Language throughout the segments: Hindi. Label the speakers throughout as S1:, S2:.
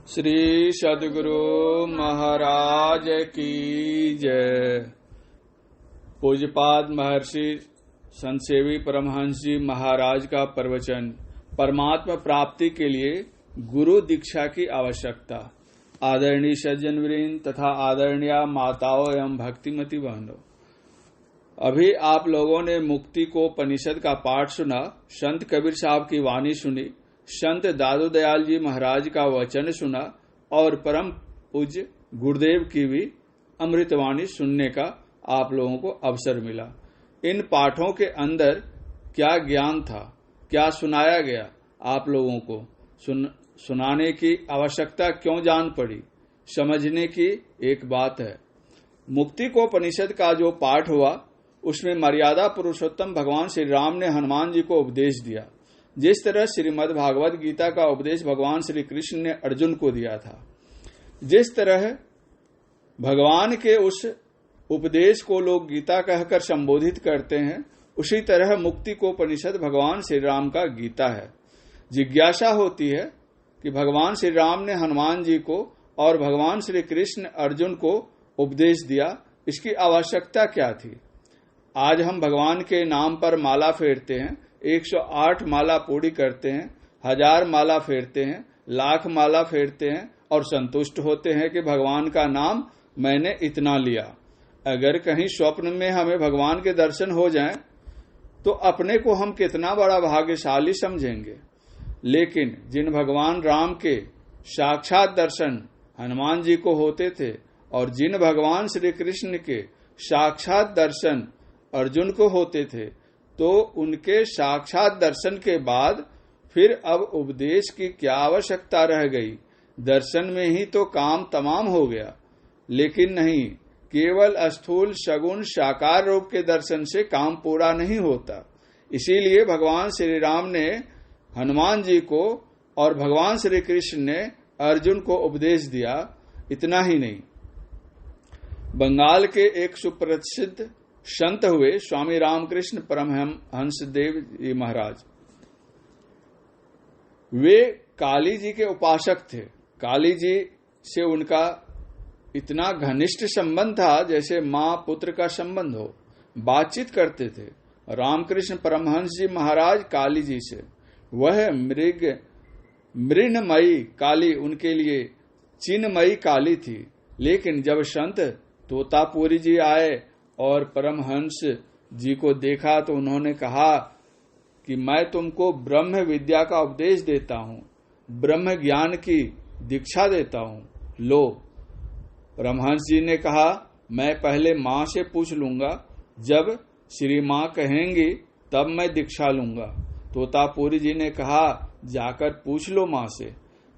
S1: श्री सद्गुरु महाराज की जय। पूज्यपाद महर्षि संतसेवी परमहंस जी महाराज का प्रवचन। परमात्मा प्राप्ति के लिए गुरु दीक्षा की आवश्यकता। आदरणीय सज्जनवृंद तथा आदरणीय माताओं एवं भक्तिमती बहनों, अभी आप लोगों ने मुक्ति को उपनिषद का पाठ सुना, संत कबीर साहब की वाणी सुनी, संत दादू दयाल जी महाराज का वचन सुना और परम पूज्य गुरुदेव की भी अमृतवाणी सुनने का आप लोगों को अवसर मिला। इन पाठों के अंदर क्या ज्ञान था, क्या सुनाया गया, आप लोगों को सुनाने की आवश्यकता क्यों जान पड़ी, समझने की एक बात है। मुक्ति को उपनिषद का जो पाठ हुआ उसमें मर्यादा पुरुषोत्तम भगवान श्री राम ने हनुमान जी को उपदेश दिया। जिस तरह श्रीमद् भागवत गीता का उपदेश भगवान श्री कृष्ण ने अर्जुन को दिया था, जिस तरह भगवान के उस उपदेश को लोग गीता कहकर संबोधित करते हैं, उसी तरह मुक्ति को उपनिषद भगवान श्री राम का गीता है। जिज्ञासा होती है कि भगवान श्री राम ने हनुमान जी को और भगवान श्री कृष्ण अर्जुन को उपदेश दिया, इसकी आवश्यकता क्या थी। आज हम भगवान के नाम पर माला फेरते हैं, 108 माला पूरी करते हैं, 1000 माला फेरते हैं, लाख माला फेरते हैं और संतुष्ट होते हैं कि भगवान का नाम मैंने इतना लिया। अगर कहीं स्वप्न में हमें भगवान के दर्शन हो जाएं, तो अपने को हम कितना बड़ा भाग्यशाली समझेंगे। लेकिन जिन भगवान राम के साक्षात दर्शन हनुमान जी को होते थे और जिन भगवान श्री कृष्ण के साक्षात दर्शन अर्जुन को होते थे, तो उनके साक्षात दर्शन के बाद फिर अब उपदेश की क्या आवश्यकता रह गई। दर्शन में ही तो काम तमाम हो गया। लेकिन नहीं, केवल स्थूल सगुण साकार रूप के दर्शन से काम पूरा नहीं होता। इसीलिए भगवान श्री राम ने हनुमान जी को और भगवान श्री कृष्ण ने अर्जुन को उपदेश दिया। इतना ही नहीं, बंगाल के एक सुप्रसिद्ध संत हुए स्वामी रामकृष्ण परमहंस देव जी महाराज, वे काली जी के उपासक थे। काली जी से उनका इतना घनिष्ठ संबंध था जैसे मां पुत्र का संबंध हो। बातचीत करते थे रामकृष्ण परमहंस जी महाराज काली जी से। वह मृणमयी काली उनके लिए चिन्मयी काली थी। लेकिन जब संत तोतापुरी जी आए और परमहंस जी को देखा तो उन्होंने कहा कि मैं तुमको ब्रह्म विद्या का उपदेश देता हूँ, ब्रह्म ज्ञान की दीक्षा देता हूँ, लो। परमहंस जी ने कहा, मैं पहले माँ से पूछ लूंगा, जब श्री माँ कहेंगी तब मैं दीक्षा लूंगा। तोतापुरी जी ने कहा, जाकर पूछ लो माँ से।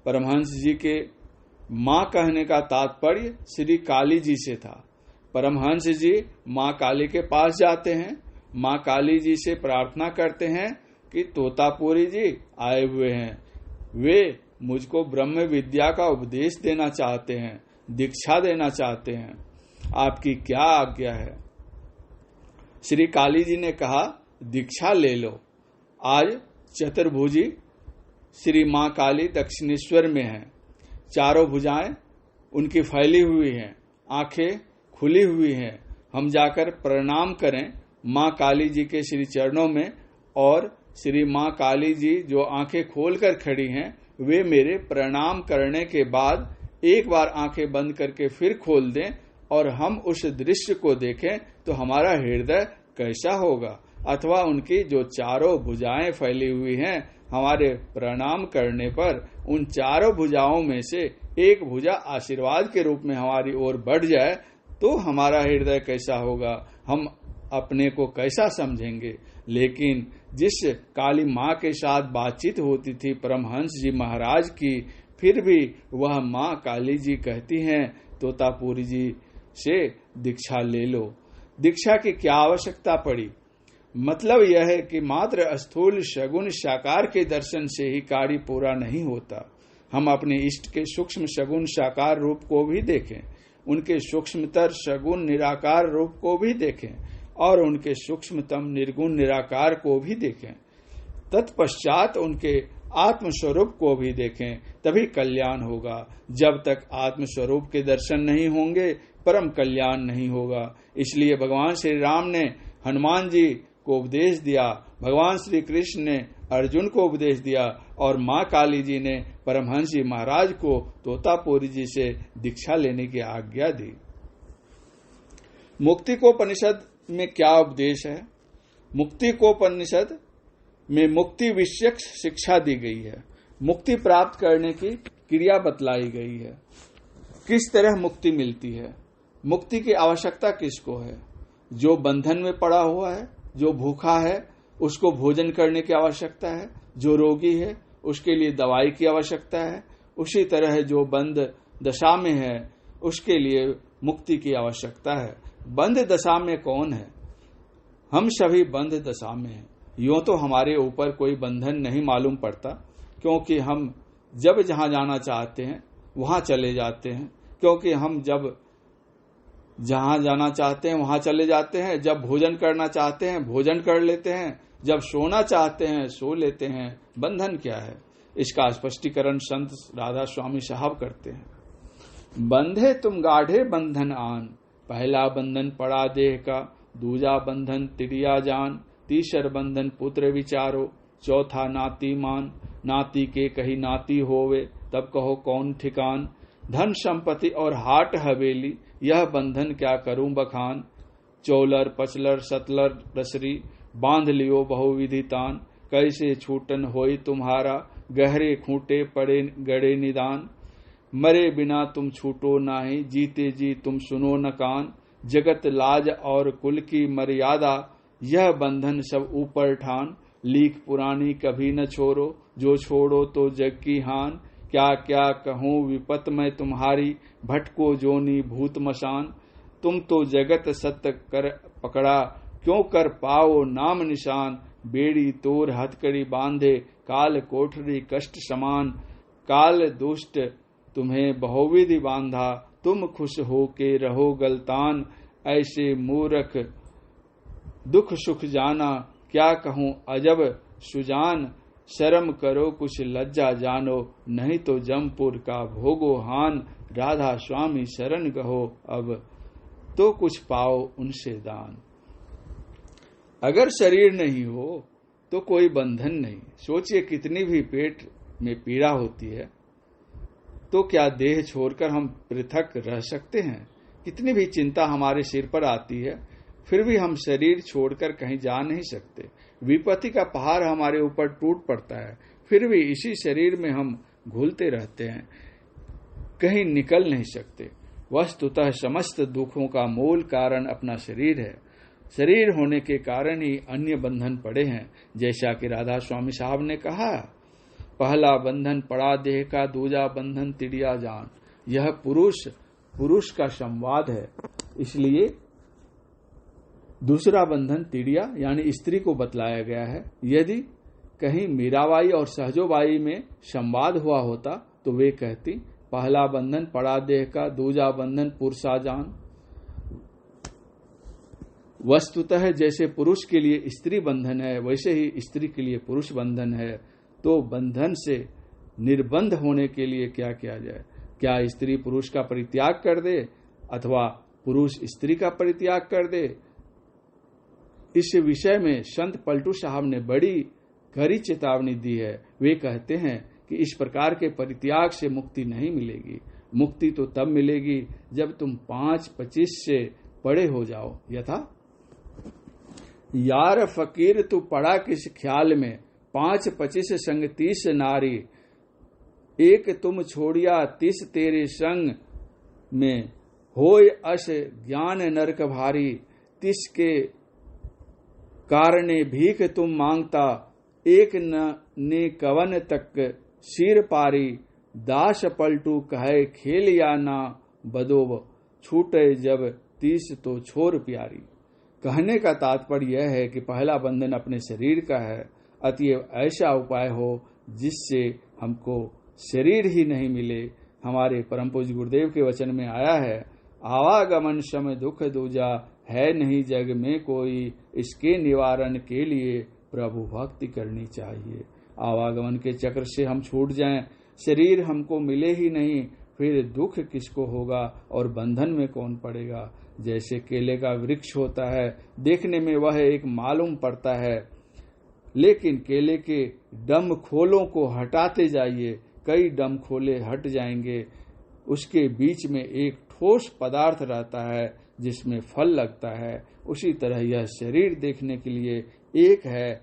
S1: परमहंस जी के माँ कहने का तात्पर्य श्री काली जी से था। परमहंस जी माँ काली के पास जाते हैं, माँ काली जी से प्रार्थना करते हैं कि तोतापुरी जी आए हुए हैं, वे मुझको ब्रह्म विद्या का उपदेश देना चाहते हैं, दीक्षा देना चाहते हैं, आपकी क्या आज्ञा है। श्री काली जी ने कहा, दीक्षा ले लो। आज चतुर्भुजी श्री माँ काली दक्षिणेश्वर में है। चारों भुजाएं उनकी फैली हुई हैं, आंखें खुली हुई हैं। हम जाकर प्रणाम करें माँ काली जी के श्री चरणों में, और श्री माँ काली जी जो आंखें खोलकर खड़ी हैं, वे मेरे प्रणाम करने के बाद एक बार आंखें बंद करके फिर खोल दें और हम उस दृश्य को देखें तो हमारा हृदय कैसा होगा। अथवा उनकी जो चारों भुजाएं फैली हुई हैं, हमारे प्रणाम करने पर उन चारों भुजाओं में से एक भुजा आशीर्वाद के रूप में हमारी ओर बढ़ जाए तो हमारा हृदय कैसा होगा, हम अपने को कैसा समझेंगे। लेकिन जिस काली माँ के साथ बातचीत होती थी परमहंस जी महाराज की, फिर भी वह माँ काली जी कहती हैं तोतापुरी जी से दीक्षा ले लो। दीक्षा की क्या आवश्यकता पड़ी। मतलब यह है कि मात्र स्थूल सगुण साकार के दर्शन से ही कार्य पूरा नहीं होता। हम अपने इष्ट के सूक्ष्म सगुण साकार रूप को भी देखें, उनके सूक्ष्मतर सगुण निराकार रूप को भी देखें और उनके सूक्ष्मतम निर्गुण निराकार को भी देखें। तत्पश्चात उनके आत्मस्वरूप को भी देखें, तभी कल्याण होगा। जब तक आत्मस्वरूप के दर्शन नहीं होंगे परम कल्याण नहीं होगा। इसलिए भगवान श्री राम ने हनुमान जी को उपदेश दिया, भगवान श्री कृष्ण ने अर्जुन को उपदेश दिया और माँ काली जी ने परमहंस जी महाराज को तोतापुरी जी से दीक्षा लेने की आज्ञा दी। मुक्तिकोपनिषद में क्या उपदेश है? मुक्तिकोपनिषद में मुक्ति विषयक शिक्षा दी गई है। मुक्ति प्राप्त करने की क्रिया बतलाई गई है। किस तरह मुक्ति मिलती है, मुक्ति की आवश्यकता किसको है? जो बंधन में पड़ा हुआ है, जो भूखा है, उसको भोजन करने की आवश्यकता है। जो रोगी है उसके लिए दवाई की आवश्यकता है। उसी तरह जो बंद दशा में है उसके लिए मुक्ति की आवश्यकता है। बंद दशा में कौन है? हम सभी बंद दशा में हैं। यूं तो हमारे ऊपर कोई बंधन नहीं मालूम पड़ता, क्योंकि हम जब जहां जाना चाहते हैं वहां चले जाते हैं, क्योंकि हम जब जहां जाना चाहते हैं वहां चले जाते हैं, जब भोजन करना चाहते हैं भोजन कर लेते हैं, जब सोना चाहते हैं सो लेते हैं। बंधन क्या है? इसका स्पष्टीकरण संत राधा स्वामी साहब करते हैं। बंधे तुम गाढ़े बंधन आन, पहला बंधन पड़ा देह का, दूजा बंधन तिरिया जान, तीसर बंधन पुत्र विचारो, चौथा नाती मान, नाती के कही नाती होवे, तब कहो कौन ठिकान, धन संपत्ति और हाट हवेली, यह बंधन क्या करूं बखान, चोलर पचलर सतलर रसरी, बांध लियो बहुविधि तान, कैसे छूटन होई तुम्हारा, गहरे खूंटे पड़े गड़े निदान, मरे बिना तुम छूटो नाही, जीते जी तुम सुनो न कान, जगत लाज और कुल की मर्यादा, यह बंधन सब ऊपर ठान, लीक पुरानी कभी न छोड़ो, जो छोड़ो तो जग की हान, क्या क्या कहूँ विपत में तुम्हारी, भटको जोनी भूत मशान, तुम तो जगत सत्य कर पकड़ा, क्यों कर पाओ नाम निशान, बेड़ी तोर हथकड़ी बांधे, काल कोठरी कष्ट समान, काल दुष्ट तुम्हें बहुविधि बांधा, तुम खुश हो के रहो गलतान, ऐसे मूर्ख दुख सुख जाना, क्या कहूँ अजब सुजान, शर्म करो कुछ लज्जा जानो, नहीं तो जमपुर का भोगो हान, राधा स्वामी शरण कहो अब, तो कुछ पाओ उनसे दान। अगर शरीर नहीं हो तो कोई बंधन नहीं। सोचिए कितनी भी पेट में पीड़ा होती है तो क्या देह छोड़कर हम पृथक रह सकते हैं? कितनी भी चिंता हमारे सिर पर आती है फिर भी हम शरीर छोड़कर कहीं जा नहीं सकते। विपत्ति का पहाड़ हमारे ऊपर टूट पड़ता है फिर भी इसी शरीर में हम घुलते रहते हैं, कहीं निकल नहीं सकते। वस्तुतः समस्त दुखों का मूल कारण अपना शरीर है। शरीर होने के कारण ही अन्य बंधन पड़े हैं। जैसा कि राधा स्वामी साहब ने कहा, पहला बंधन पड़ा देह का, दूजा बंधन तिड़िया जान। यह पुरुष का संवाद है, इसलिए दूसरा बंधन तिड़िया यानी स्त्री को बतलाया गया है। यदि कहीं मीराबाई और सहजोबाई में संवाद हुआ होता तो वे कहती, पहला बंधन पड़ा देह का, दूजा बंधन पुरुषा जान। वस्तुतः जैसे पुरुष के लिए स्त्री बंधन है वैसे ही स्त्री के लिए पुरुष बंधन है। तो बंधन से निर्बंध होने के लिए क्या किया जाए? क्या स्त्री पुरुष का परित्याग कर दे अथवा पुरुष स्त्री का परित्याग कर दे? इस विषय में संत पलटू साहब ने बड़ी कड़ी चेतावनी दी है। वे कहते हैं कि इस प्रकार के परित्याग से मुक्ति नहीं मिलेगी। मुक्ति तो तब मिलेगी जब तुम 5-25 से बड़े हो जाओ। यथा यार फकीर तू पड़ा किस ख्याल में, 5-25 संग 30 नारी, एक तुम छोड़िया 30 तेरे संग में, होय अस ज्ञान नरक भारी, 30 के कारणे भीख तुम मांगता, एक ने कवन तक सिर पारी, दास पलटू कहे खेल या ना बदोब, छूटे जब 30 तो छोर प्यारी। कहने का तात्पर्य यह है कि पहला बंधन अपने शरीर का है, अतएव ऐसा उपाय हो जिससे हमको शरीर ही नहीं मिले। हमारे परम पूज्य गुरुदेव के वचन में आया है, आवागमन सम दुख दूजा, है नहीं जग में कोई, इसके निवारण के लिए प्रभु भक्ति करनी चाहिए। आवागमन के चक्र से हम छूट जाएं, शरीर हमको मिले ही नहीं, फिर दुख किसको होगा और बंधन में कौन पड़ेगा। जैसे केले का वृक्ष होता है, देखने में वह एक मालूम पड़ता है, लेकिन केले के डम खोलों को हटाते जाइए, कई डम खोले हट जाएंगे, उसके बीच में एक ठोस पदार्थ रहता है जिसमें फल लगता है। उसी तरह यह शरीर देखने के लिए एक है,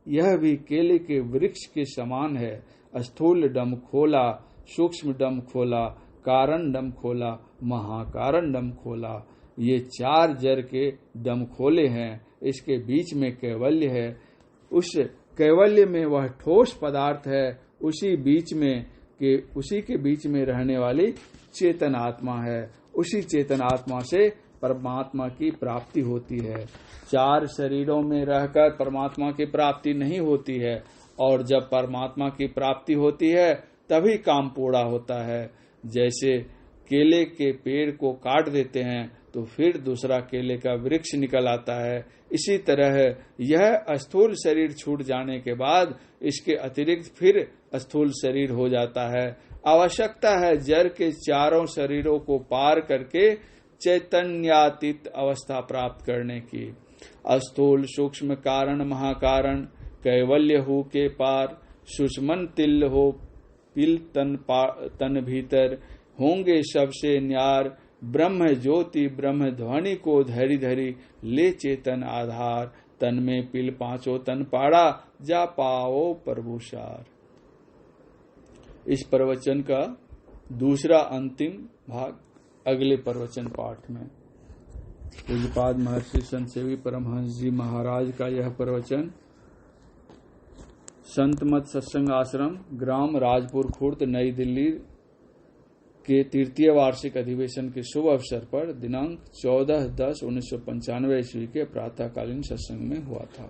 S1: यह भी केले के वृक्ष के समान है। स्थूल डम खोला, सूक्ष्म डम खोला, कारण डम खोला, महाकारण डम खोला, ये 4 जड़ के डम खोले हैं। इसके बीच में कैवल्य है, उस कैवल्य में वह ठोस पदार्थ है, उसी के बीच में रहने वाली चेतन आत्मा है। उसी चेतन आत्मा से परमात्मा की प्राप्ति होती है। 4 शरीरों में रहकर परमात्मा की प्राप्ति नहीं होती है, और जब परमात्मा की प्राप्ति होती है तभी काम पूरा होता है। जैसे केले के पेड़ को काट देते हैं तो फिर दूसरा केले का वृक्ष निकल आता है, इसी तरह यह स्थूल शरीर छूट जाने के बाद इसके अतिरिक्त फिर स्थूल शरीर हो जाता है। आवश्यकता है जड़ के 4 शरीरों को पार करके चैतन्यातीत अवस्था प्राप्त करने की। स्थूल सूक्ष्म कारण महाकारण कैवल्य हो के पार, सुषमन तिल हो पिल तन भीतर, होंगे सबसे न्यार, ब्रह्म ज्योति ब्रह्म ध्वनि को धरी धरी, ले चेतन आधार, तन में पिल 5 तन पाड़ा, जा पाओ प्रभुसार। इस प्रवचन का दूसरा अंतिम भाग अगले प्रवचन पाठ में। पूज्यपाद महर्षि संत सेवी परमहंस जी महाराज का यह प्रवचन संत मत सत्संग आश्रम, ग्राम राजपुर खुर्द, नई दिल्ली के 3य वार्षिक अधिवेशन के शुभ अवसर पर दिनांक 14/10/1995 ईस्वी के प्रातःकालीन सत्संग में हुआ था।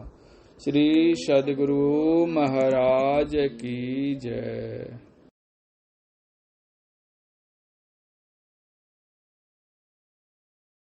S1: श्री सद्गुरु महाराज की जय।